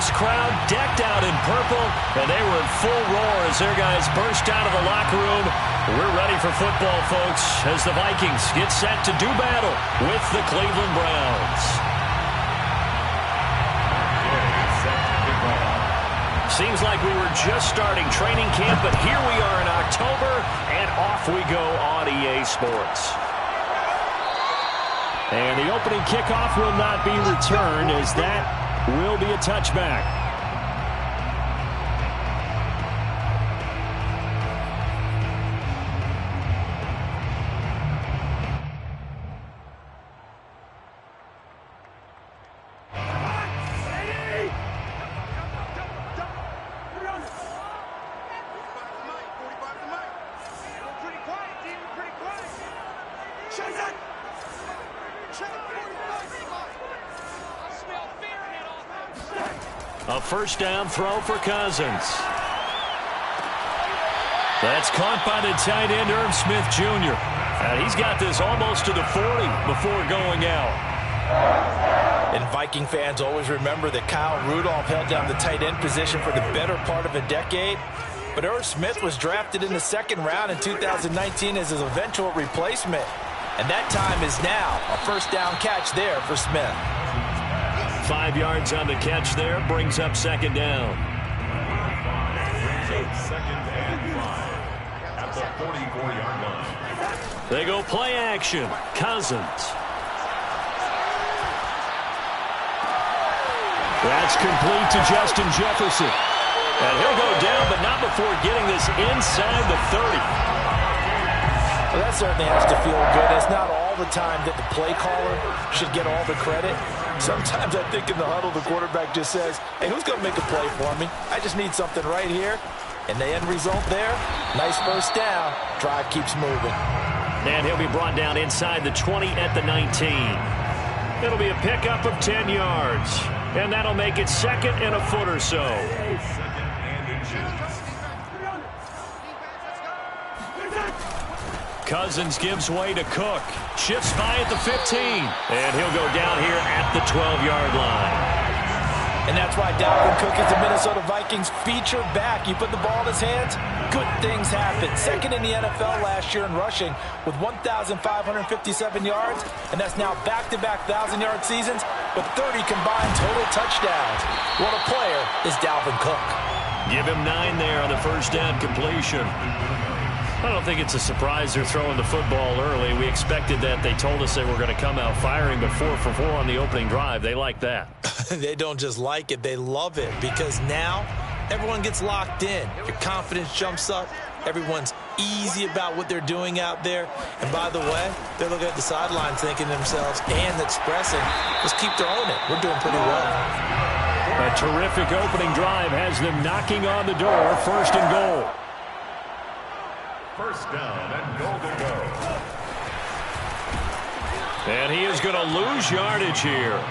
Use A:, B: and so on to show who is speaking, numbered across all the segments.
A: This crowd decked out in purple, and they were in full roar as their guys burst out of the locker room. We're ready for football, folks, as the Vikings get set to do battle with the Cleveland Browns. Seems like we were just starting training camp, but here we are in October, and off we go on EA Sports. And the opening kickoff will not be returned, as that will be a touchback. A first down throw for Cousins. That's caught by the tight end, Irv Smith Jr. And he's got this almost to the 40 before going out.
B: And Viking fans always remember that Kyle Rudolph held down the tight end position for the better part of a decade. But Irv Smith was drafted in the second round in 2019 as his eventual replacement. And that time is now. A first down catch there for Smith.
A: 5 yards on the catch there, brings up second down.
C: Second and 5 at the 44-yard line.
A: They go play action. Cousins. That's complete to Justin Jefferson. And he'll go down, but not before getting this inside the 30.
B: Well, that certainly has to feel good. It's not all the time that the play caller should get all the credit. Sometimes I think in the huddle, the quarterback just says, hey, who's going to make a play for me? I just need something right here. And the end result there, nice first down. Drive keeps moving.
A: And he'll be brought down inside the 20 at the 19. It'll be a pickup of 10 yards. And that'll make it second and a foot or so. Cousins gives way to Cook. Shifts by at the 15. And he'll go down here at the 12-yard line.
B: And that's why Dalvin Cook is the Minnesota Vikings feature back. You put the ball in his hands, good things happen. Second in the NFL last year in rushing with 1,557 yards. And that's now back-to-back 1,000-yard seasons with 30 combined total touchdowns. What a player is Dalvin Cook.
A: Give him 9 there on the first down completion. I don't think it's a surprise they're throwing the football early. We expected that. They told us they were going to come out firing, but 4 for 4 on the opening drive. They like that.
B: They don't just like it, they love it, because now everyone gets locked in. Your confidence jumps up. Everyone's easy about what they're doing out there. And by the way, they're looking at the sidelines thinking to themselves and expressing, let's keep throwing it. We're doing pretty well.
A: A terrific opening drive has them knocking on the door. First and goal.
C: First down and goal to go.
A: And he is going to lose yardage here.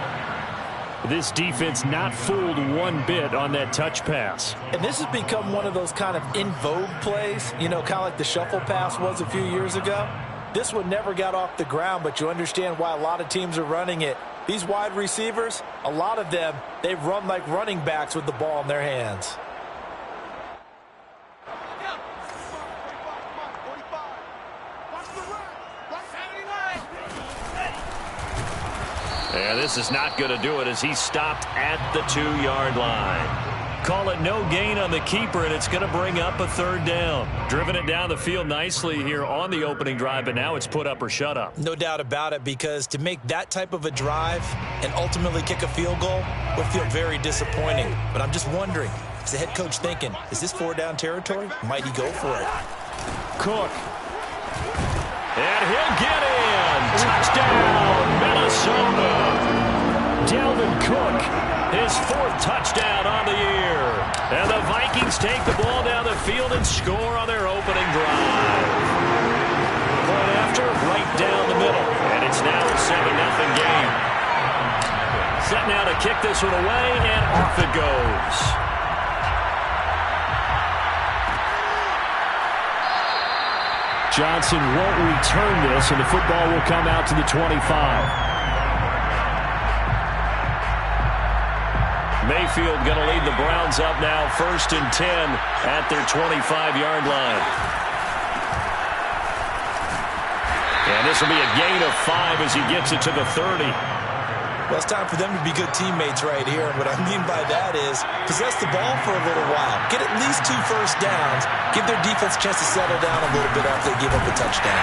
A: This defense not fooled one bit on that touch pass.
B: And this has become one of those kind of in vogue plays, you know, kind of like the shuffle pass was a few years ago. This one never got off the ground, but you understand why a lot of teams are running it. These wide receivers, a lot of them, they run like running backs with the ball in their hands.
A: And this is not going to do it as he's stopped at the 2-yard line. Call it no gain on the keeper, and it's going to bring up a third down. Driven it down the field nicely here on the opening drive, but now it's put up or shut up.
B: No doubt about it, because to make that type of a drive and ultimately kick a field goal will feel very disappointing. But I'm just wondering, is the head coach thinking, is this 4-down territory? Might he go for it?
A: Cook. And he'll get in. Touchdown, Minnesota. Dalvin Cook, his 4th touchdown on the year. And the Vikings take the ball down the field and score on their opening drive. Point after, right down the middle. And it's now a 7-0 game. Set now to kick this one away, and off it goes. Johnson won't return this, and the football will come out to the 25. Mayfield going to lead the Browns up now, 1st and 10 at their 25-yard line. And this will be a gain of 5 as he gets it to the 30.
B: Well, it's time for them to be good teammates right here. And what I mean by that is possess the ball for a little while. Get at least 2 first downs. Give their defense a chance to settle down a little bit after they give up a touchdown.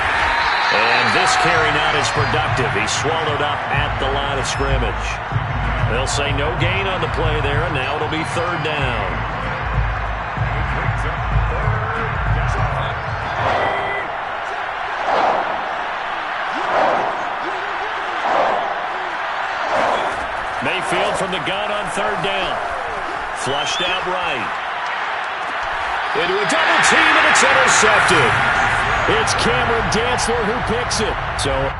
A: And this carry not as productive. He's swallowed up at the line of scrimmage. They'll say no gain on the play there, and now it'll be 3rd down. Mayfield from the gun on 3rd down. Flushed out right. Into a double team, and it's intercepted. It's Cameron Dantzler who picks it. So,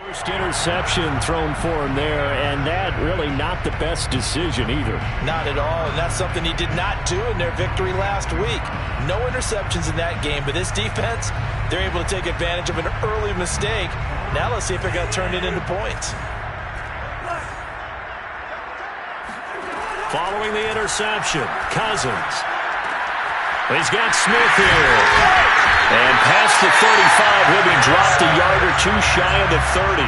A: first interception thrown for him there, and that really not the best decision either.
B: Not at all, and that's something he did not do in their victory last week. No interceptions in that game, but this defense, they're able to take advantage of an early mistake. Now let's see if they're going to turn it into points.
A: Following the interception, Cousins. He's got Smith here. And past the 35, he'll be dropped a yard or 2 shy of the 30.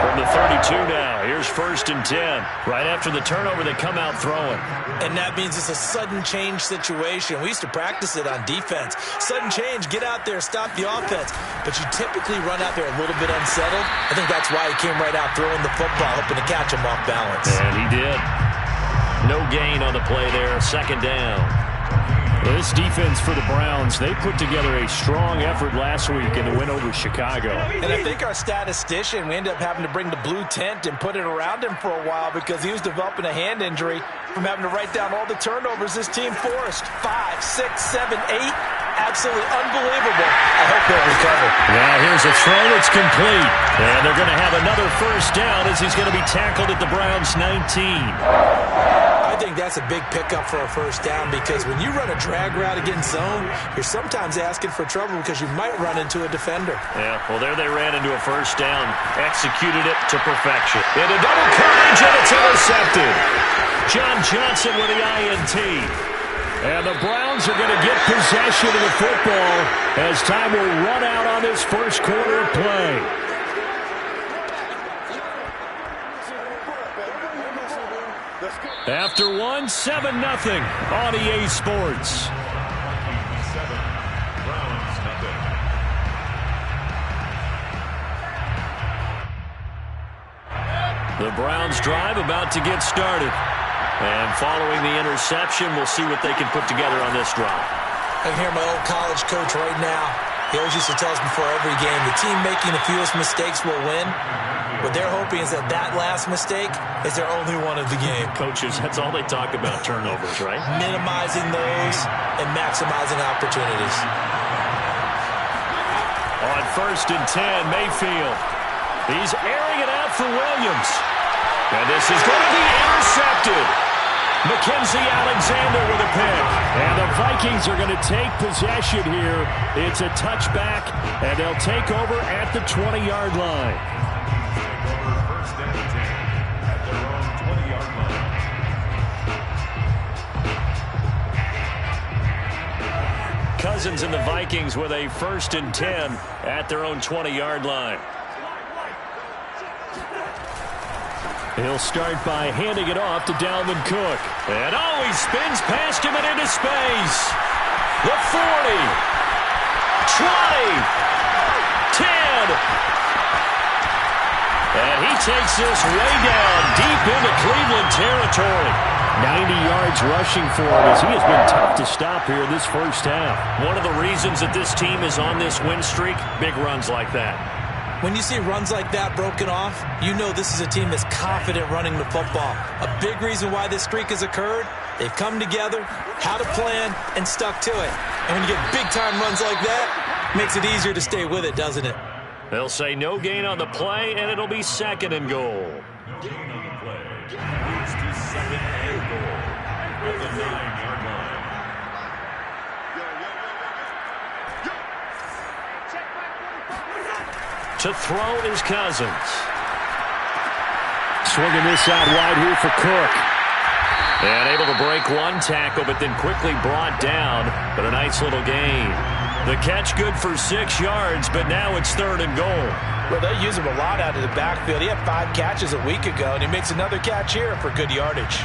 A: From the 32 now, here's 1st and 10. Right after the turnover, they come out throwing.
B: And that means it's a sudden change situation. We used to practice it on defense. Sudden change, get out there, stop the offense. But you typically run out there a little bit unsettled. I think that's why he came right out throwing the football, hoping to catch him off balance.
A: And he did. No gain on the play there, 2nd down.
D: This defense for the Browns, they put together a strong effort last week in the win over Chicago.
B: And I think our statistician, we ended up having to bring the blue tent and put it around him for a while because he was developing a hand injury from having to write down all the turnovers this team forced. 5, 6, 7, 8. Absolutely unbelievable. I hope he'll recover.
A: Now here's a throw. It's complete. And they're going to have another 1st down as he's going to be tackled at the Browns' 19.
B: I think that's a big pickup for a 1st down because when you run a drag route against zone, you're sometimes asking for trouble because you might run into a defender.
A: Yeah, well, there they ran into a 1st down. Executed it to perfection. Into double coverage, and it's intercepted. John Johnson with the INT. And the Browns are going to get possession of the football as time will run out on this 1st quarter of play. After 1, 7-0 on EA Sports.
C: 7, Browns nothing.
A: The Browns drive about to get started. And following the interception, we'll see what they can put together on this drive.
B: I can hear my old college coach right now. He always used to tell us before every game, the team making the fewest mistakes will win. What they're hoping is that last mistake is their only one of the game.
A: Coaches, that's all they talk about, turnovers, right?
B: Minimizing those and maximizing opportunities.
A: On 1st and 10, Mayfield. He's airing it out for Williams. And this is going to be intercepted. Mackenzie Alexander with a pick. And the Vikings are going to take possession here. It's a touchback, and they'll take over at the 20-yard line.
C: 1st and 10 at their own 20-yard line.
A: Cousins and the Vikings with a 1st and 10 at their own 20-yard line. He'll start by handing it off to Dalvin Cook. And he spins past him and into space. The 40, 20, 10. And he takes this way down deep into Cleveland territory. 90 yards rushing for him as he has been tough to stop here this 1st half. One of the reasons that this team is on this win streak, big runs like that.
B: When you see runs like that broken off, you know this is a team that's confident running the football. A big reason why this streak has occurred, they've come together, had a plan, and stuck to it. And when you get big-time runs like that, it makes it easier to stay with it, doesn't it?
A: They'll say no gain on the play, and it'll be 2nd and goal.
C: No gain on the play. Moves to 2nd and goal at the 9-yard line.
A: To throw is Cousins.
D: Swinging this out wide here for Cook.
A: And able to break one tackle, but then quickly brought down. But a nice little gain. The catch good for 6 yards, but now it's 3rd and goal.
B: Well, they use him a lot out of the backfield. He had 5 catches a week ago, and he makes another catch here for good yardage.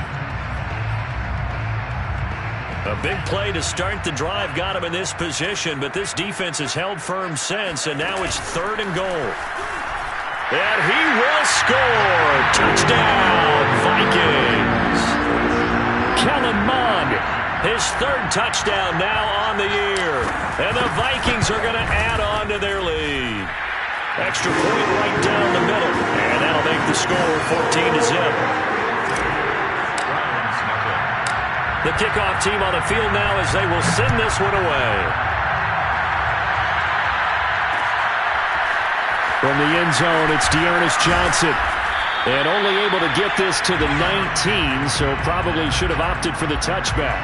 A: A big play to start the drive got him in this position, but this defense has held firm since, and now it's 3rd and goal. And he will score. Touchdown, Vikings. Kellen Mond, his 3rd touchdown now on the year. And the Vikings are going to add on to their lead. Extra point right down the middle. And that'll make the score 14-0. The kickoff team on the field now as they will send this one away.
D: From the end zone, it's Dearness Johnson. And only able to get this to the 19, so probably should have opted for the touchback.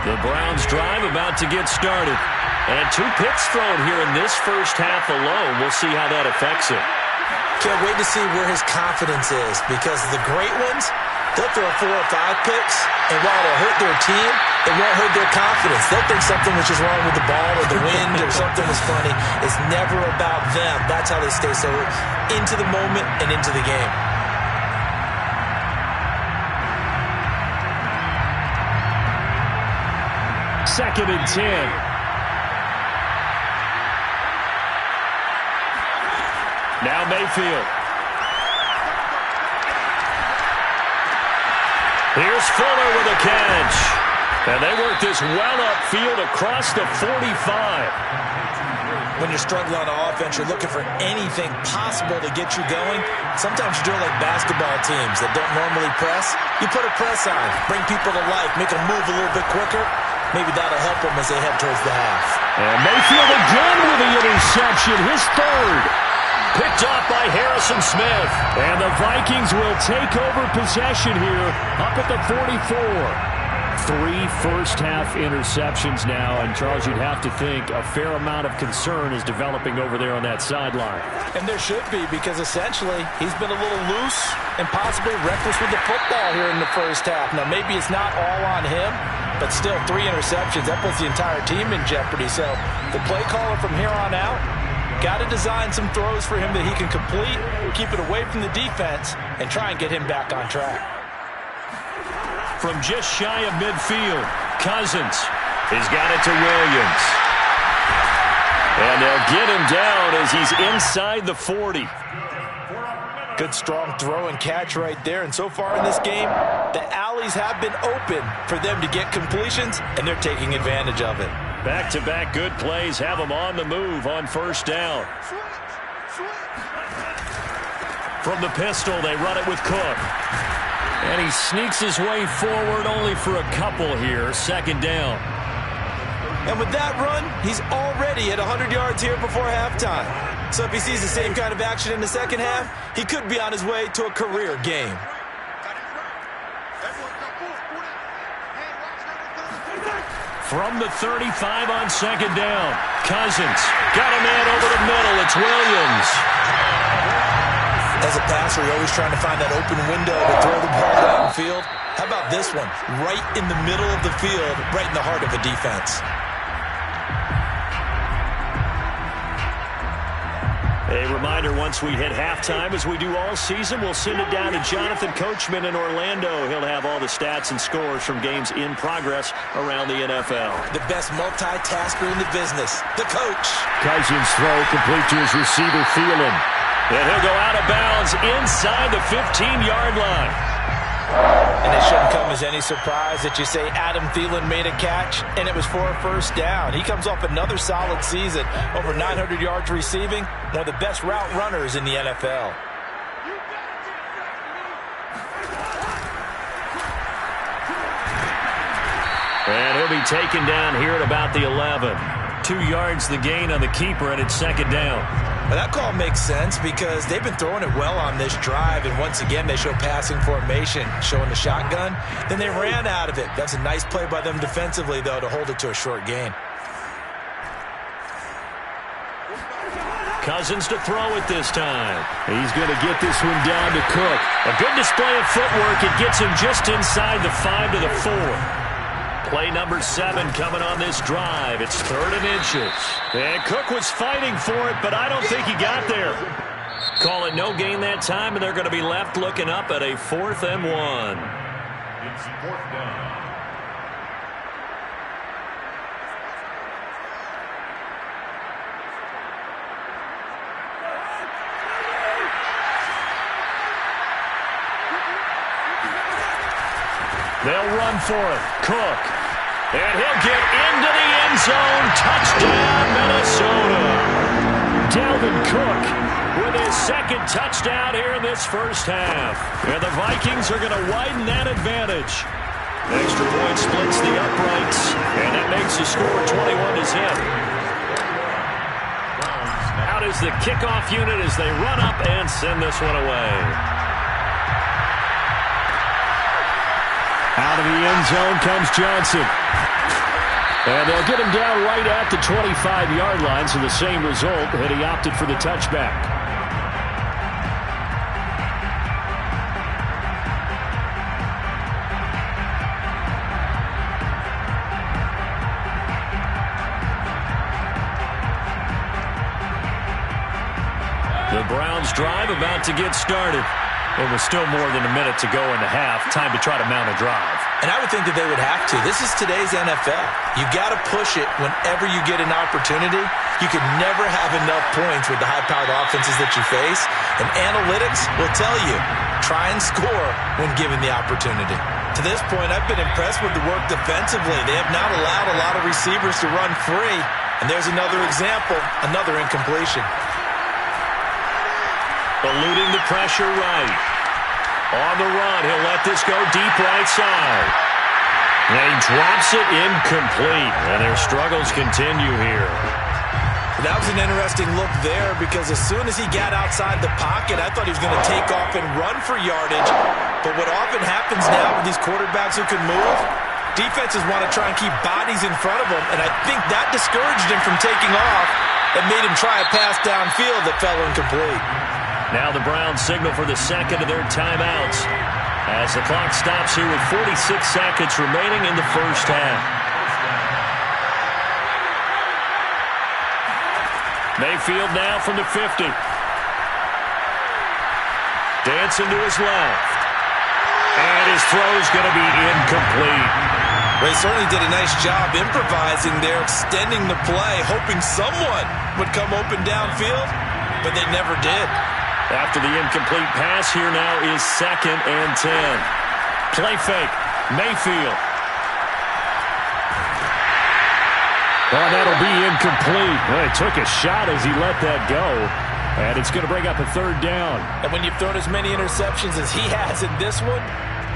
D: The Browns drive about to get started. And 2 picks thrown here in this first half alone. We'll see how that affects it.
B: Can't wait to see where his confidence is, because the great ones, they'll throw 4 or 5 picks, and while it'll hurt their team, it won't hurt their confidence. They'll think something was just wrong with the ball or the wind or something was funny. It's never about them. That's how they stay so into the moment and into the game.
D: Second and 10.
A: Now Mayfield. Here's Fuller with a catch. And they work this well upfield across the 45.
B: When you're struggling on offense, you're looking for anything possible to get you going. Sometimes you do it like basketball teams that don't normally press. You put a press on, bring people to life, make them move a little bit quicker. Maybe that'll help them as they head towards the half.
D: And Mayfield again with the interception, his 3rd.
A: Picked off by Harrison Smith.
D: And the Vikings will take over possession here up at the 44. 3 first-half interceptions now, and Charles, you'd have to think a fair amount of concern is developing over there on that sideline.
B: And there should be, because essentially he's been a little loose and possibly reckless with the football here in the first half. Now, maybe it's not all on him, but still 3 interceptions. That puts the entire team in jeopardy. So the play caller from here on out got to design some throws for him that he can complete, keep it away from the defense, and try and get him back on track.
A: From just shy of midfield, Cousins has got it to Williams. And they'll get him down as he's inside the 40.
B: Good, strong throw and catch right there. And so far in this game, the alleys have been open for them to get completions, and they're taking advantage of it.
A: Back-to-back good plays have them on the move on first down. From the pistol, they run it with Cook. And he sneaks his way forward only for a couple here. 2nd down.
B: And with that run, he's already at 100 yards here before halftime. So if he sees the same kind of action in the second half, he could be on his way to a career game.
A: From the 35 on 2nd down. Cousins got a man over the middle. It's Williams.
B: As a passer, you're always trying to find that open window to throw the ball downfield. How about this one? Right in the middle of the field, right in the heart of a defense.
A: A reminder, once we hit halftime, as we do all season, we'll send it down to Jonathan Coachman in Orlando. He'll have all the stats and scores from games in progress around the NFL.
B: The best multitasker in the business, the coach.
D: Cousins throw complete to his receiver, Thielen.
A: And he'll go out of bounds inside the 15-yard line.
B: And it shouldn't come as any surprise that you say Adam Thielen made a catch, and it was for a first down. He comes off another solid season, over 900 yards receiving, one of the best route runners in the NFL.
A: And he'll be taken down here at about the 11. 2 yards the gain on the keeper, and it's 2nd down.
B: Well, that call makes sense because they've been throwing it well on this drive, and once again they show passing formation, showing the shotgun. Then they ran out of it. That's a nice play by them defensively, though, to hold it to a short gain.
A: Cousins to throw it this time.
D: He's going to get this one down to Cook.
A: A good display of footwork. It gets him just inside the 5 to the 4. Play number 7 coming on this drive. It's 3rd and inches. And Cook was fighting for it, but I don't think he got there. Call it no gain that time, and they're going to be left looking up at a 4th and 1.
C: It's 4th down.
A: They'll run for it. Cook. And he'll get into the end zone. Touchdown, Minnesota. Dalvin Cook with his 2nd touchdown here in this first half. And the Vikings are going to widen that advantage. Extra point splits the uprights. And that makes the score 21-0. Out is the kickoff unit as they run up and send this one away.
D: Out of the end zone comes Johnson. And they'll get him down right at the 25-yard line, so the same result had he opted for the touchback.
A: The Browns drive about to get started. It was still more than a minute to go in the half. Time to try to mount a drive.
B: And I would think that they would have to. This is today's NFL. You got to push it whenever you get an opportunity. You can never have enough points with the high-powered offenses that you face. And analytics will tell you, try and score when given the opportunity. To this point, I've been impressed with the work defensively. They have not allowed a lot of receivers to run free. And there's another example, another incompletion.
A: Eluding the pressure right. On the run, he'll let this go deep right side. And he drops it incomplete. And their struggles continue here.
B: That was an interesting look there because as soon as he got outside the pocket, I thought he was going to take off and run for yardage. But what often happens now with these quarterbacks who can move, defenses want to try and keep bodies in front of them. And I think that discouraged him from taking off and made him try a pass downfield that fell incomplete.
A: Now the Browns signal for the 2nd of their timeouts as the clock stops here with 46 seconds remaining in the first half. Mayfield now from the 50. Dancing to his left. And his throw's going to be incomplete.
B: Well, he certainly did a nice job improvising there, extending the play, hoping someone would come open downfield, but they never did.
A: After the incomplete pass, here now is 2nd and 10. Play fake. Mayfield.
D: Oh, that'll be incomplete. Well, he took a shot as he let that go. And it's going to bring up a 3rd down.
B: And when you've thrown as many interceptions as he has in this one,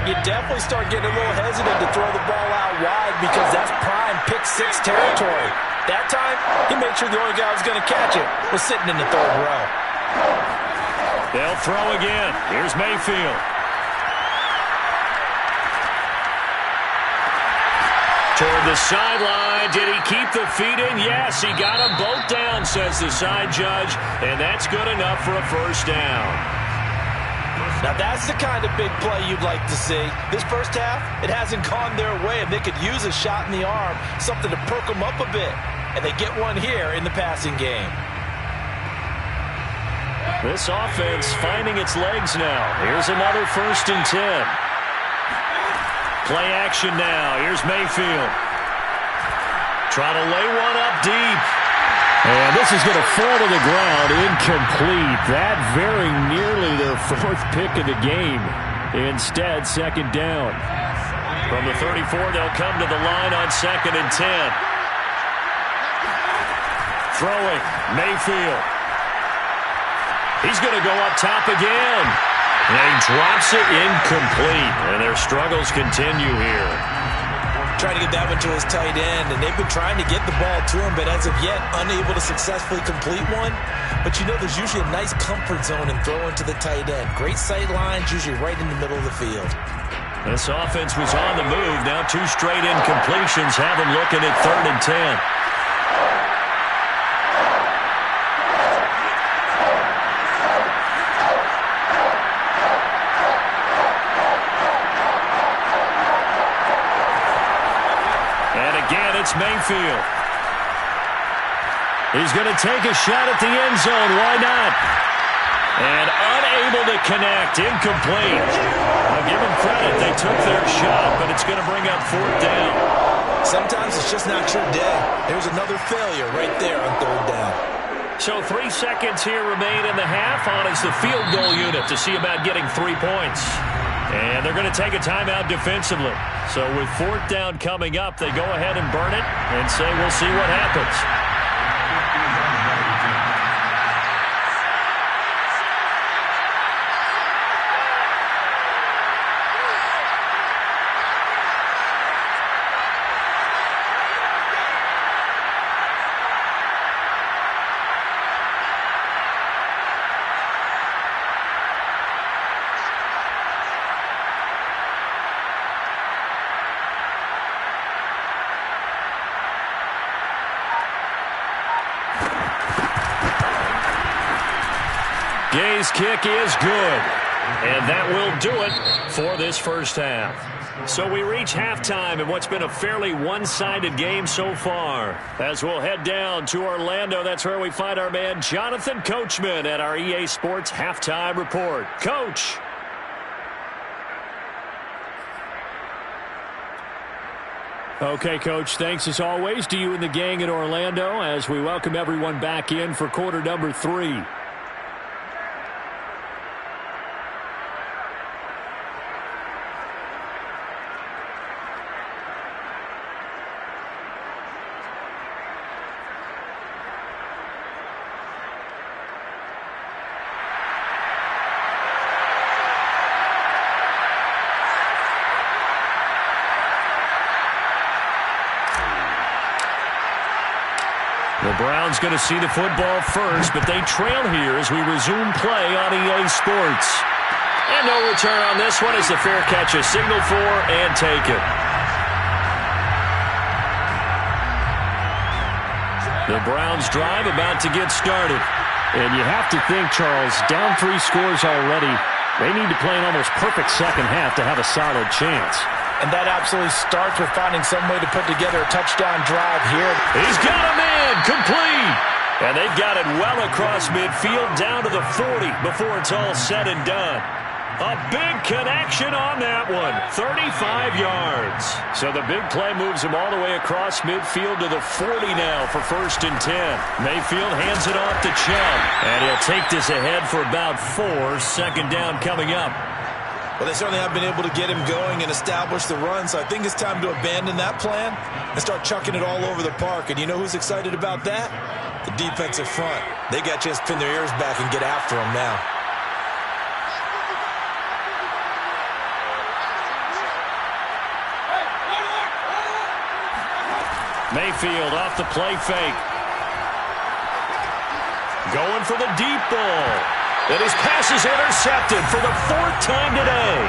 B: you definitely start getting a little hesitant to throw the ball out wide because that's prime pick-6 territory. That time, he made sure the only guy who was going to catch it was sitting in the 3rd row.
A: They'll throw again. Here's Mayfield. Toward the sideline. Did he keep the feet in? Yes, he got them both down, says the side judge. And that's good enough for a 1st down.
B: Now that's the kind of big play you'd like to see. This first half, it hasn't gone their way, and they could use a shot in the arm, something to perk them up a bit. And they get one here in the passing game.
A: This offense finding its legs now. Here's another 1st and 10. Play action now. Here's Mayfield. Trying to lay one up deep.
D: And this is going to fall to the ground. Incomplete. That very nearly their 4th pick of the game. Instead, 2nd down.
A: From the 34, they'll come to the line on 2nd and 10. Throwing. Mayfield. He's going to go up top again. And he drops it incomplete. And their struggles continue here.
B: Trying to get that one to his tight end, and they've been trying to get the ball to him, but as of yet, unable to successfully complete one. But you know there's usually a nice comfort zone in throwing to the tight end. Great sight lines, usually right in the middle of the field.
A: This offense was on the move. Now 2 straight incompletions have them looking at 3rd and 10.
D: It's Mayfield. He's going to take a shot at the end zone. Why not? And unable to connect. Incomplete. I'll give them credit. They took their shot, but it's going to bring up 4th down.
B: Sometimes it's just not your day. There's another failure right there on 3rd down.
D: So 3 seconds here remain in the half. On is the field goal unit to see about getting 3 points. And they're going to take a timeout defensively. So with 4th down coming up, they go ahead and burn it and say we'll see what happens. Gay's kick is good. And that will do it for this first half. So we reach halftime in what's been a fairly one-sided game so far. As we'll head down to Orlando, that's where we find our man Jonathan Coachman at our EA Sports Halftime Report. Coach. Okay, Coach, thanks as always to you and the gang in Orlando as we welcome everyone back in for quarter number 3. The Browns going to see the football first, but they trail here as we resume play on EA Sports. And no return on this one as the fair catch is signaled for and taken. The Browns drive about to get started. And you have to think, Charles, down 3 scores already. They need to play an almost perfect second half to have a solid chance.
B: And that absolutely starts with finding some way to put together a touchdown drive here.
D: He's got a man, complete. And they've got it well across midfield down to the 40 before it's all said and done. A big connection on that one, 35 yards. So the big play moves him all the way across midfield to the 40 now for 1st and 10. Mayfield hands it off to Chubb, and he'll take this ahead for about 4. 2nd down coming up.
B: Well, they certainly have been able to get him going and establish the run, so I think it's time to abandon that plan and start chucking it all over the park. And you know who's excited about that? The defensive front. They got a chance to pin their ears back and get after him now.
D: Mayfield off the play fake. Going for the deep ball. And his pass is intercepted for the 4th time today.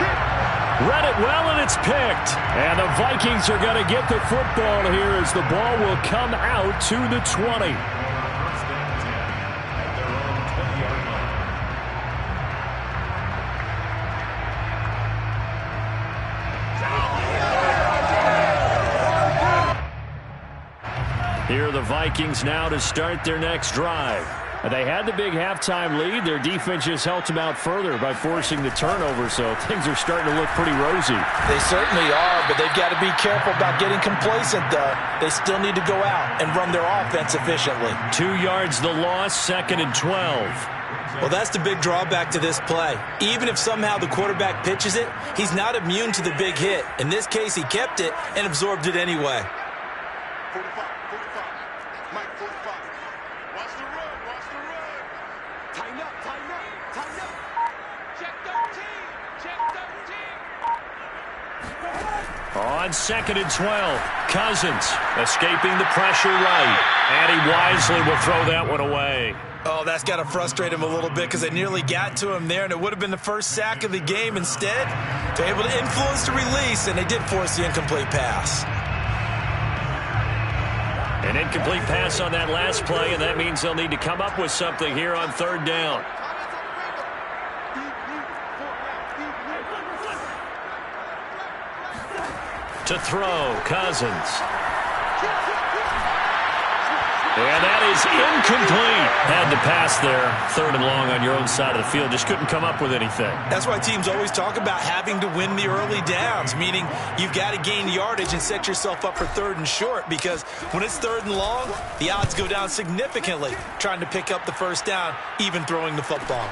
D: Read it well, and it's picked. And the Vikings are going to get the football here as the ball will come out to the 20. Here are the Vikings now to start their next drive. They had the big halftime lead. Their defense just helped them out further by forcing the turnover, so things are starting to look pretty rosy.
B: They certainly are, but they've got to be careful about getting complacent, though. They still need to go out and run their offense efficiently.
D: 2 yards the loss, 2nd and 12.
B: Well, that's the big drawback to this play. Even if somehow the quarterback pitches it, he's not immune to the big hit. In this case, he kept it and absorbed it anyway.
E: 45, Mike 45. Watch the run, watch the run. Tighten up, tighten up, tighten up. Check 13, check 13.
D: On 2nd and 12, Cousins escaping the pressure right. And he wisely will throw that one away.
B: Oh, that's got to frustrate him a little bit because they nearly got to him there, and it would have been the first sack of the game. Instead, they're able to influence the release, and they did force the incomplete pass.
D: An incomplete pass on that last play, and that means they'll need to come up with something here on 3rd down. To throw, Cousins.
A: And that is incomplete. Had to pass there. 3rd and long on your own side of the field. Just couldn't come up with anything.
B: That's why teams always talk about having to win the early downs, meaning you've got to gain yardage and set yourself up for 3rd and short, because when it's 3rd and long, the odds go down significantly trying to pick up the first down, even throwing the football.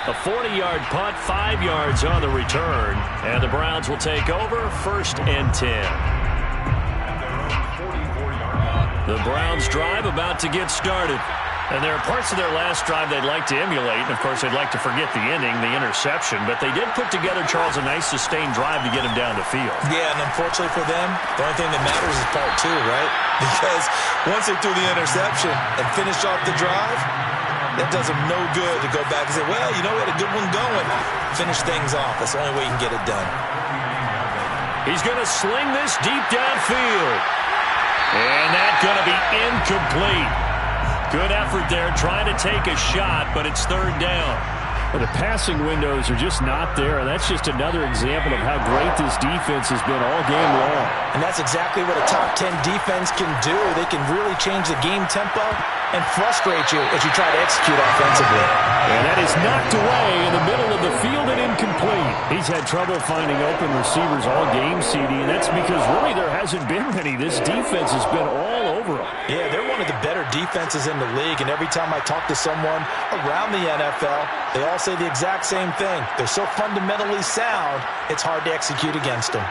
A: A 40-yard punt, 5 yards on the return. And the Browns will take over 1st and 10. The Browns drive about to get started. And there are parts of their last drive they'd like to emulate. And, of course, they'd like to forget the ending, the interception. But they did put together, Charles, a nice sustained drive to get him down the field.
B: Yeah, and unfortunately for them, the only thing that matters is part 2, right? Because once they threw the interception and finished off the drive, that does them no good to go back and say, well, you know, we had a good one going. Finish things off. That's the only way you can get it done.
A: He's going to sling this deep downfield. And that's going to be incomplete. Good effort there, trying to take a shot, but it's 3rd down.
D: Well, the passing windows are just not there. That's just another example of how great this defense has been all game long.
B: And that's exactly what a top 10 defense can do. They can really change the game tempo and frustrate you as you try to execute offensively.
D: And that is knocked away in the middle of the field and incomplete. He's had trouble finding open receivers all game, CD, and that's because really there hasn't been many. This defense has been all over them.
B: Yeah, they're one of the better defenses in the league, and every time I talk to someone around the NFL, they all say the exact same thing. They're so fundamentally sound, it's hard to execute against them.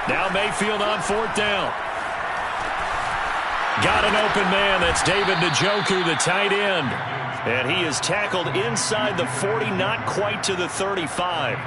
A: Now Mayfield on 4th down. Got an open man. That's David Njoku, the tight end. And he is tackled inside the 40, not quite to the 35.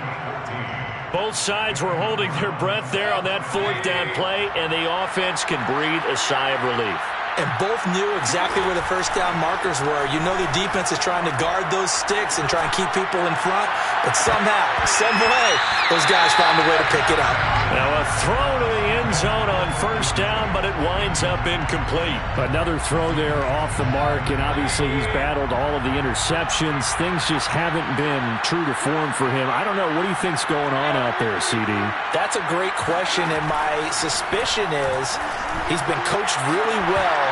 A: Both sides were holding their breath there on that 4th down play, and the offense can breathe a sigh of relief.
B: And both knew exactly where the first down markers were. You know the defense is trying to guard those sticks and try and keep people in front, but somehow, some way, those guys found a way to pick it up.
A: Now a throw to the end zone on 1st down, but it winds up incomplete.
D: Another throw there off the mark, and obviously he's battled all of the interceptions. Things just haven't been true to form for him. I don't know. What do you think's going on out there, CD?
B: That's a great question, and my suspicion is he's been coached really well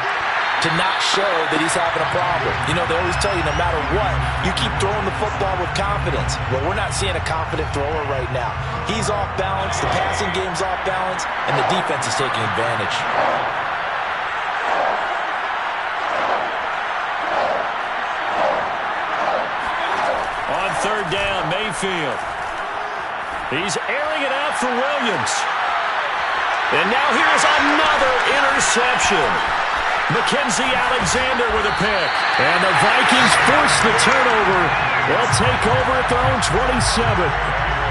B: to not show that he's having a problem. You know, they always tell you no matter what, you keep throwing the football with confidence. Well, we're not seeing a confident thrower right now. He's off balance, the passing game's off balance, and the defense is taking advantage.
A: On 3rd down, Mayfield. He's airing it out for Williams. And now here's another interception. Mackenzie Alexander with a pick. And the Vikings force the turnover. They'll take over at their own 27.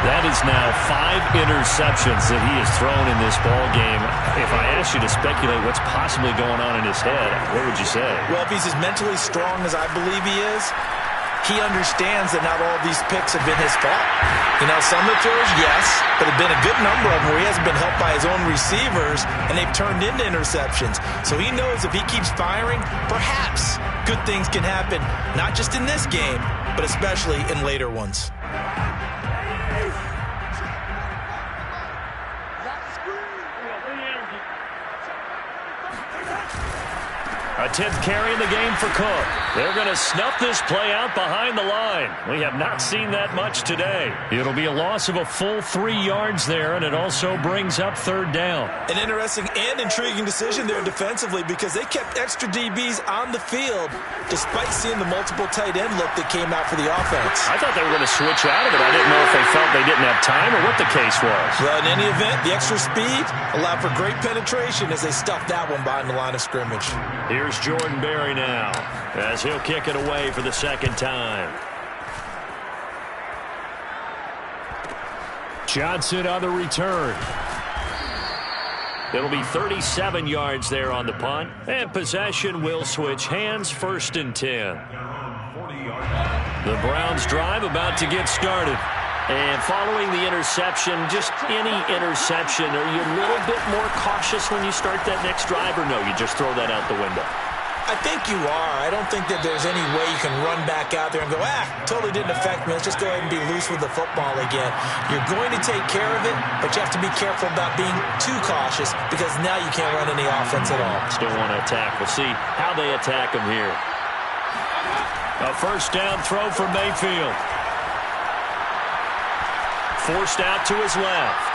A: That is now 5 interceptions that he has thrown in this ball game. If I asked you to speculate what's possibly going on in his head, what would you say?
B: Well, if he's as mentally strong as I believe he is, he understands that not all of these picks have been his fault. You know, some of the throws, yes, but there have been a good number of them where he hasn't been helped by his own receivers, and they've turned into interceptions. So he knows if he keeps firing, perhaps good things can happen, not just in this game, but especially in later ones.
A: A 10th carry in the game for Cook. They're going to snuff this play out behind the line. We have not seen that much today. It'll be a loss of a full 3 yards there, and it also brings up 3rd down.
B: An interesting and intriguing decision there defensively, because they kept extra DBs on the field despite seeing the multiple tight end look that came out for the offense.
A: I thought they were going to switch out of it. I didn't know if they felt they didn't have time or what the case was.
B: Well, in any event, the extra speed allowed for great penetration as they stuffed that one behind the line of scrimmage.
A: Here's Jordan Berry now as he'll kick it away for the 2nd time.
D: Johnson on the return.
A: It'll be 37 yards there on the punt, and possession will switch hands. 1st and 10. The Browns drive about to get started. And following the interception, just any interception, are you a little bit more cautious when you start that next drive, or no, you just throw that out the window?
B: I think you are. I don't think that there's any way you can run back out there and go, totally didn't affect me. Let's just go ahead and be loose with the football again. You're going to take care of it, but you have to be careful about being too cautious because now you can't run any offense at all.
D: Still want to attack. We'll see how they attack him here. A first down throw for Mayfield. Forced out to his left.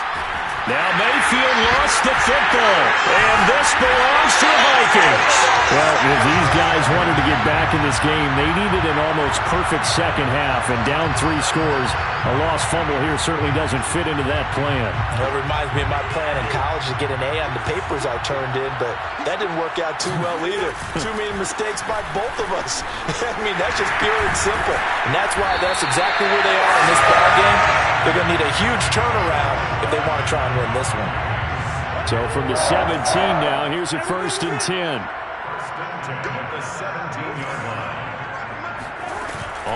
D: Now Mayfield lost the football, and this belongs to the Vikings. Well, if these guys wanted to get back in this game, they needed an almost perfect second half, and down 3 scores, a lost fumble here certainly doesn't fit into that plan.
B: That reminds me of my plan in college to get an A on the papers I turned in, but that didn't work out too well either. Too many mistakes by both of us. I mean, that's just pure and simple, and that's why that's exactly where they are in this ball game. They're going to need a huge turnaround if they want to try and win this one.
D: So from the 17 now, here's a 1st and 10.
C: At the 17-yard line.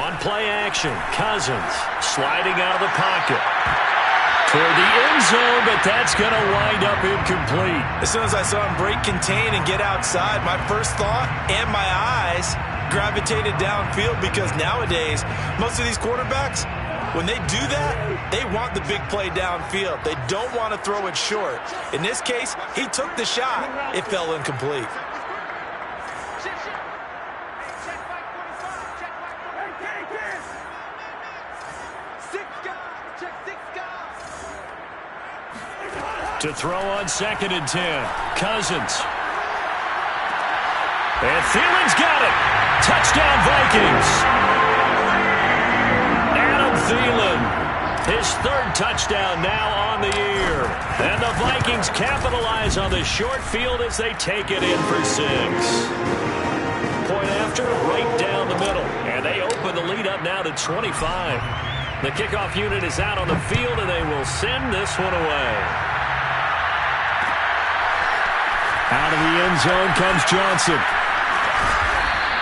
D: On play action, Cousins sliding out of the pocket. Toward the end zone, but that's going to wind up incomplete.
B: As soon as I saw him break contain and get outside, my first thought and my eyes gravitated downfield because nowadays, most of these quarterbacks, when they do that, they want the big play downfield. They don't want to throw it short. In this case, he took the shot. It fell incomplete.
D: To throw on 2nd and 10. Cousins. And Thielen's got it. Touchdown, Vikings. Thielen, his 3rd touchdown now on the year. And the Vikings capitalize on the short field as they take it in for 6. Point after, right down the middle. And they open the lead up now to 25. The kickoff unit is out on the field, and they will send this one away. Out of the end zone comes Johnson.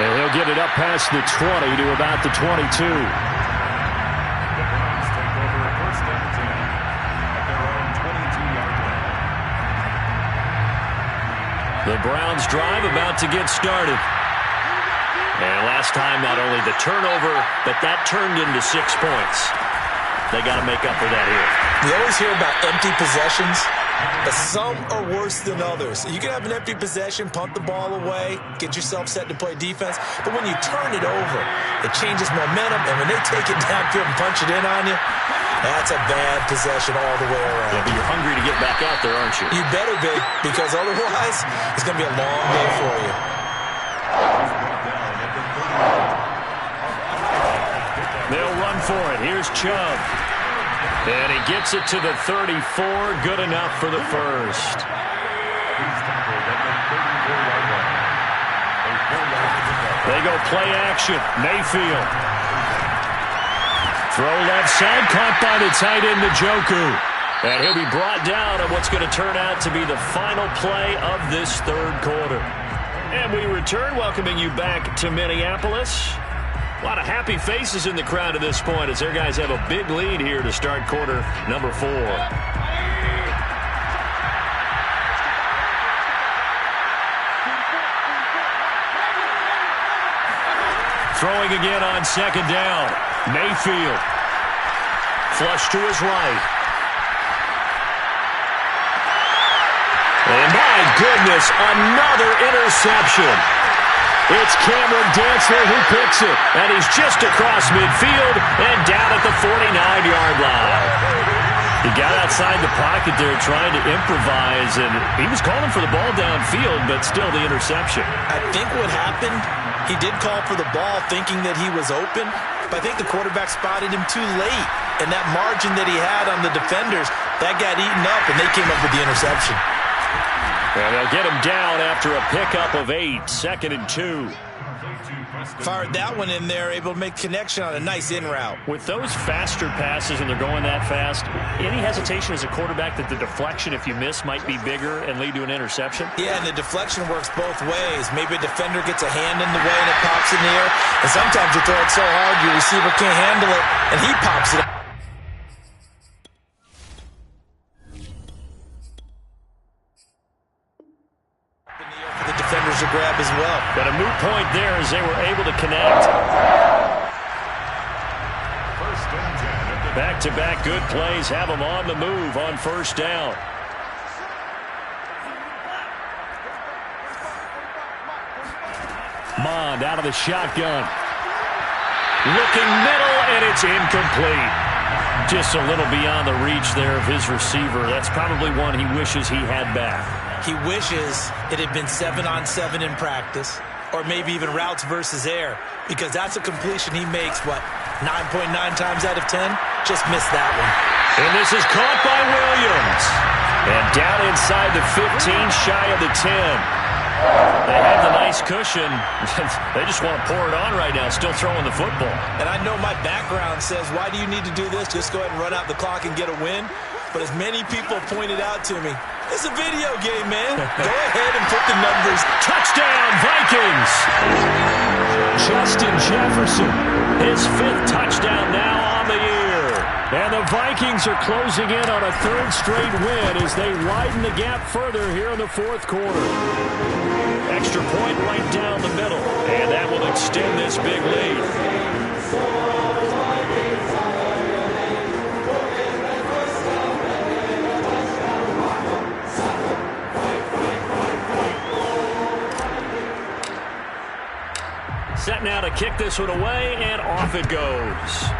D: And he'll get it up past the 20 to about the 22. The Browns drive about to get started. And last time, not only the turnover, but that turned into 6 points. They got to make up for that here.
B: We always hear about empty possessions, but some are worse than others. You can have an empty possession, punt the ball away, get yourself set to play defense, but when you turn it over, it changes momentum, and when they take it downfield and punch it in on you, that's a bad possession all the way around.
D: Yeah, but you're hungry to get back out there, aren't you?
B: You better be, because otherwise, it's going to be a long day for you.
D: They'll run for it. Here's Chubb. And he gets it to the 34. Good enough for the first. They go play action. Mayfield. Throw left side, caught by the tight end, Njoku. And he'll be brought down on what's going to turn out to be the final play of this 3rd quarter. And we return, welcoming you back to Minneapolis. A lot of happy faces in the crowd at this point as their guys have a big lead here to start quarter number 4. Throwing again on 2nd down. Mayfield. Flush to his right. And my goodness, another interception. It's Cameron Dantzler who picks it. And he's just across midfield and down at the 49-yard line. He got outside the pocket there trying to improvise, and he was calling for the ball downfield, but still the interception.
B: I think what happened, he did call for the ball thinking that he was open, but I think the quarterback spotted him too late. And that margin that he had on the defenders, that got eaten up, and they came up with the interception.
D: And they'll get him down after a pickup of 8, 2nd and 2.
B: Fired that one in there, able to make connection on a nice in route.
D: With those faster passes and they're going that fast, any hesitation as a quarterback that the deflection, if you miss, might be bigger and lead to an interception?
B: Yeah, and the deflection works both ways. Maybe a defender gets a hand in the way and it pops in the air. And sometimes you throw it so hard your receiver can't handle it, and he pops it up. To grab as well.
D: Got a moot point there as they were able to connect. Back-to-back good plays have them on the move on first down. Mond out of the shotgun. Looking middle, and it's incomplete. Just a little beyond the reach there of his receiver. That's probably one he wishes he had back.
B: He wishes it had been 7-on-7 in practice, or maybe even routes versus air, because that's a completion he makes, 9.9 times out of 10? Just missed that one.
D: And this is caught by Williams. And down inside the 15, shy of the 10. They have the nice cushion. They just want to pour it on right now, still throwing the football.
B: And I know my background says, why do you need to do this? Just go ahead and run out the clock and get a win. But as many people pointed out to me, it's a video game, man. Go ahead and put the numbers.
D: Touchdown, Vikings! Justin Jefferson, his 5th touchdown now on the year. And the Vikings are closing in on a 3rd straight win as they widen the gap further here in the 4th quarter. Extra point right down the middle, and that will extend this big lead. Set now to kick this one away, and off it goes.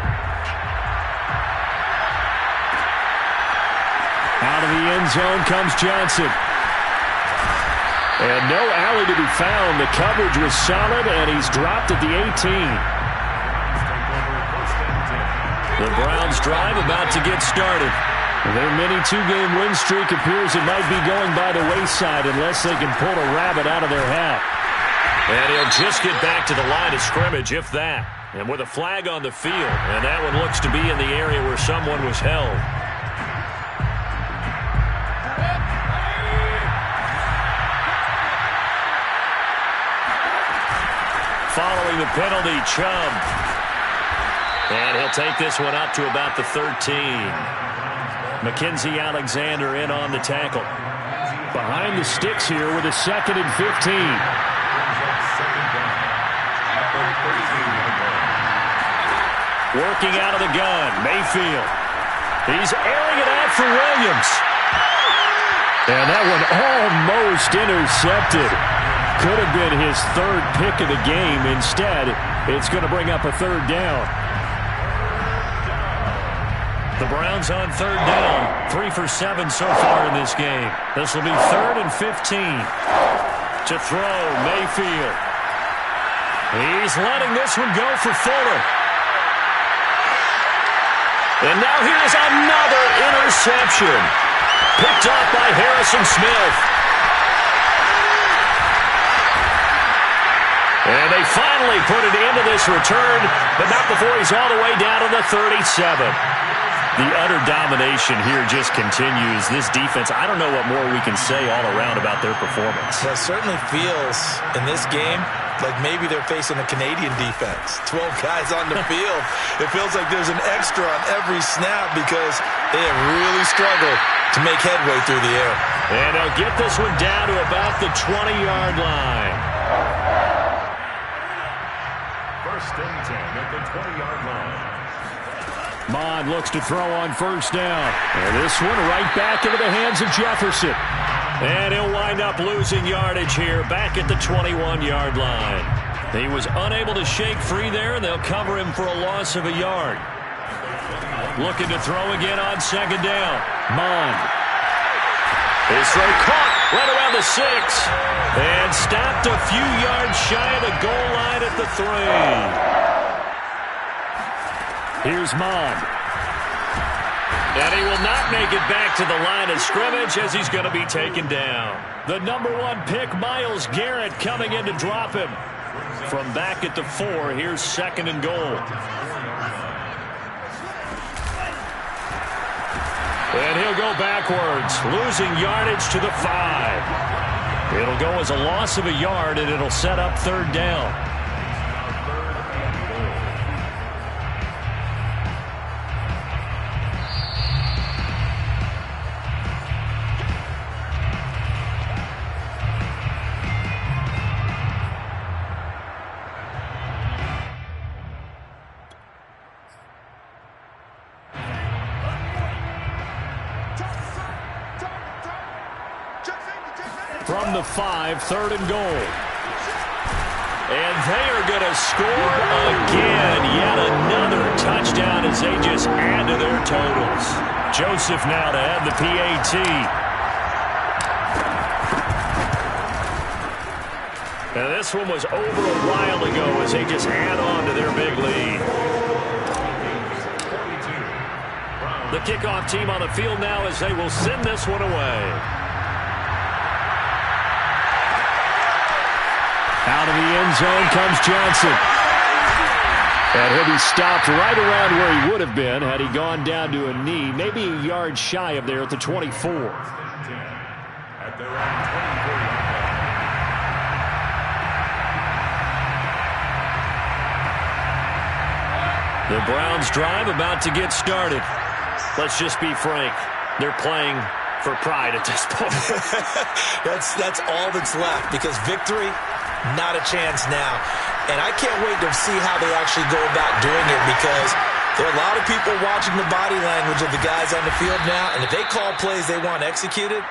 D: Out of the end zone comes Johnson. And no alley to be found. The coverage was solid, and he's dropped at the 18. The Browns drive about to get started. Their mini 2-game win streak appears it might be going by the wayside unless they can pull a rabbit out of their hat. And he'll just get back to the line of scrimmage, if that. And with a flag on the field, and that one looks to be in the area where someone was held. Following the penalty, Chubb. And he'll take this one up to about the 13. Mackenzie Alexander in on the tackle. Behind the sticks here with a 2nd and 15. Working out of the gun, Mayfield. He's airing it out for Williams. And that one almost intercepted. Could have been his 3rd pick of the game. Instead, it's going to bring up a 3rd down. The Browns on 3rd down. 3 for 7 so far in this game. This will be 3rd and 15. To throw, Mayfield. He's letting this one go for Fuller. And now here's another interception. Picked up by Harrison Smith. And they finally put it into this return, but not before he's all the way down to the 37. The utter domination here just continues. This defense, I don't know what more we can say all around about their performance.
B: Well, it certainly feels in this game like maybe they're facing a Canadian defense. 12 guys on the field. It feels like there's an extra on every snap because they have really struggled to make headway through the air.
D: And they'll get this one down to about the 20-yard line.
C: 1st and 10 at the 20-yard line.
D: Mond looks to throw on first down. And this one right back into the hands of Jefferson. And he'll wind up losing yardage here back at the 21-yard line. He was unable to shake free there, and they'll cover him for a loss of a yard. Looking to throw again on 2nd down. Mond. His throw caught right around the 6. And stopped a few yards shy of the goal line at the 3. Here's Mond. And he will not make it back to the line of scrimmage as he's going to be taken down. The number 1 pick, Myles Garrett, coming in to drop him. From back at the 4, here's 2nd and goal. And he'll go backwards, losing yardage to the 5. It'll go as a loss of a yard, and it'll set up 3rd down. the 5, 3rd and goal.
A: And they are going to score again. Yet another touchdown as they just add to their totals. Joseph now to add the PAT. Now this one was over a while ago as they just add on to their big lead. The kickoff team on the field now as they will send this one away.
D: Out of the end zone comes Johnson. And he'll be stopped right around where he would have been had he gone down to a knee, maybe a yard shy of there at the 24.
C: At their own 24-yard line.
A: The Browns drive about to get started. Let's just be frank. They're playing for pride at this point.
B: That's all that's left, because victory, not a chance now. And I can't wait to see how they actually go about doing it, because there are a lot of people watching the body language of the guys on the field now, and if they call plays they want executed,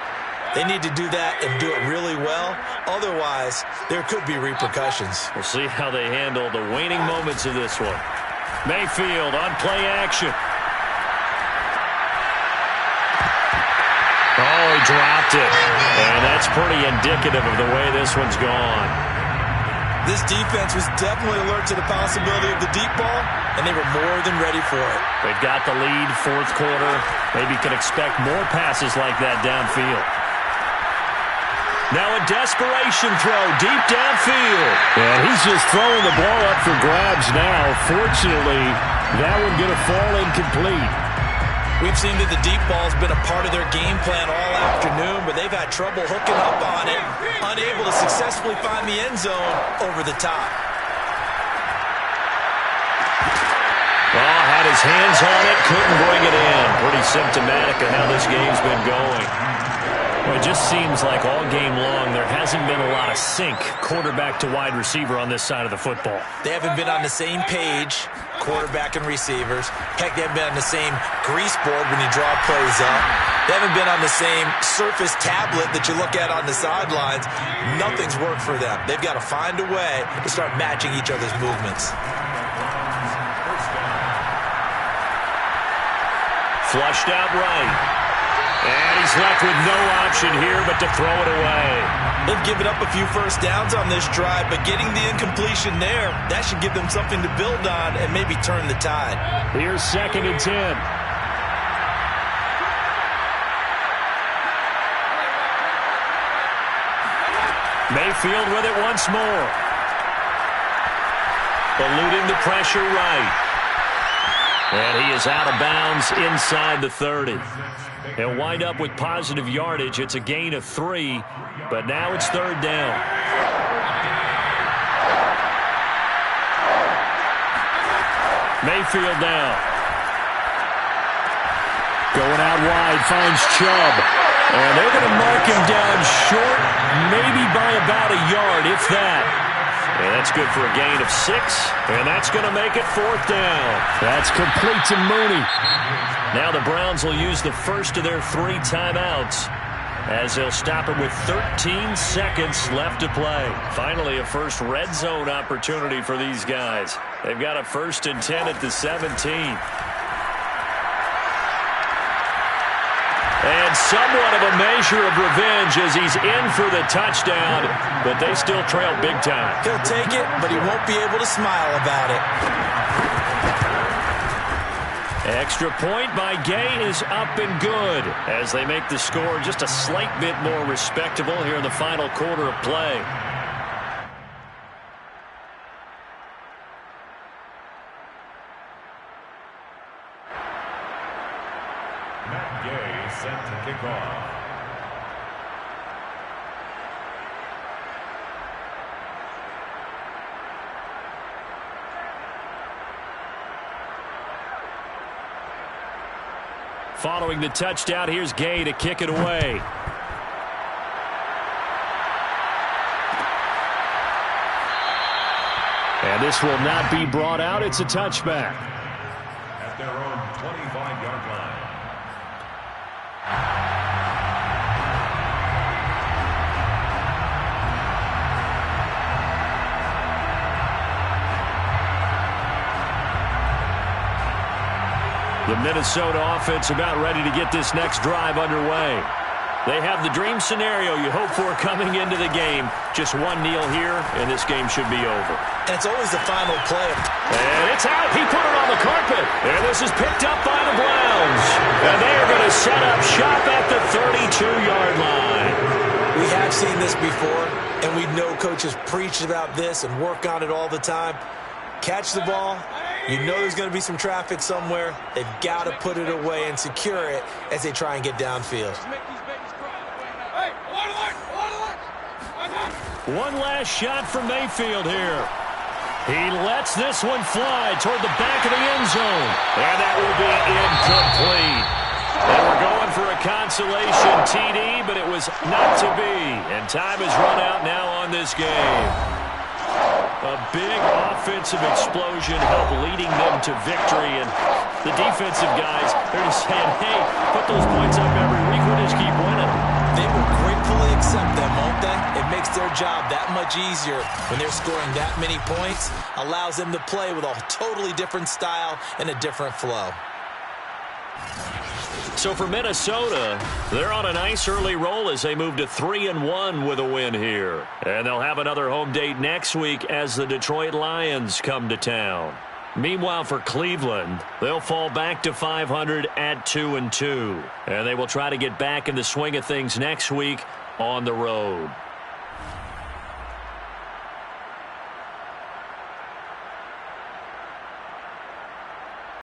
B: they need to do that and do it really well. Otherwise, there could be repercussions.
A: We'll see how they handle the waning moments of this one. Mayfield on play action. Oh, he dropped it. And that's pretty indicative of the way this one's gone.
B: This defense was definitely alert to the possibility of the deep ball, and they were more than ready for it.
A: They've got the lead, 4th quarter. Maybe can expect more passes like that downfield. Now a desperation throw deep downfield.
D: And he's just throwing the ball up for grabs now. Fortunately, that one going to fall incomplete.
B: We've seen that the deep ball's been a part of their game plan all afternoon, but they've had trouble hooking up on it, unable to successfully find the end zone over the top.
A: Oh, had his hands on it, couldn't bring it in. Pretty symptomatic of how this game's been going. Well, it just seems like all game long there hasn't been a lot of sync quarterback to wide receiver on this side of the football.
B: They haven't been on the same page, quarterback and receivers. Heck, they haven't been on the same grease board when you draw plays up. They haven't been on the same surface tablet that you look at on the sidelines. Nothing's worked for them. They've got to find a way to start matching each other's movements.
A: Flushed out right. And he's left with no option here but to throw it away.
B: They've given up a few first downs on this drive, but getting the incompletion there, that should give them something to build on and maybe turn the tide.
D: Here's 2nd and 10.
A: Mayfield with it once more. Eluding the pressure right. And he is out of bounds inside the 30. He'll wind up with positive yardage. It's a gain of 3, but now it's 3rd down. Mayfield now.
D: Going out wide, finds Chubb.
A: And they're going to mark him down short, maybe by about a yard, if that. And that's good for a gain of 6, and that's going to make it 4th down.
D: That's complete to Mooney.
A: Now the Browns will use the first of their 3 timeouts as they'll stop it with 13 seconds left to play. Finally, a first red zone opportunity for these guys. They've got a 1st and 10 at the 17. And somewhat of a measure of revenge as he's in for the touchdown, but they still trail big time.
B: He'll take it, but he won't be able to smile about it.
A: Extra point by Gay is up and good as they make the score just a slight bit more respectable here in the final quarter of play.
C: Matt Gay set to kick off.
A: Following the touchdown, here's Gay to kick it away.
D: And this will not be brought out. It's a touchback.
C: At their own 25-yard line.
D: The Minnesota offense about ready to get this next drive underway. They have the dream scenario you hope for coming into the game. Just one kneel here, and this game should be over.
B: And it's always the final play.
D: And it's out. He put it on the carpet. And this is picked up by the Browns. And they are going to set up shop at the 32-yard line.
B: We have seen this before, and we know coaches preach about this and work on it all the time. Catch the ball. You know there's going to be some traffic somewhere. They've got to put it away and secure it as they try and get downfield.
D: One last shot from Mayfield here. He lets this one fly toward the back of the end zone. And that will be incomplete. They were going for a consolation TD, but it was not to be. And time has run out now on this game. A big offensive explosion helped leading them to victory. And the defensive guys, they're just saying, hey, put those points up every week. We'll just keep winning.
B: They will gratefully accept them, won't they? It makes their job that much easier when they're scoring that many points. Allows them to play with a totally different style and a different flow.
D: So for Minnesota, they're on a nice early roll as they move to 3-1 with a win here. And they'll have another home date next week as the Detroit Lions come to town. Meanwhile, for Cleveland, they'll fall back to 500 at 2-2. And they will try to get back in the swing of things next week on the road.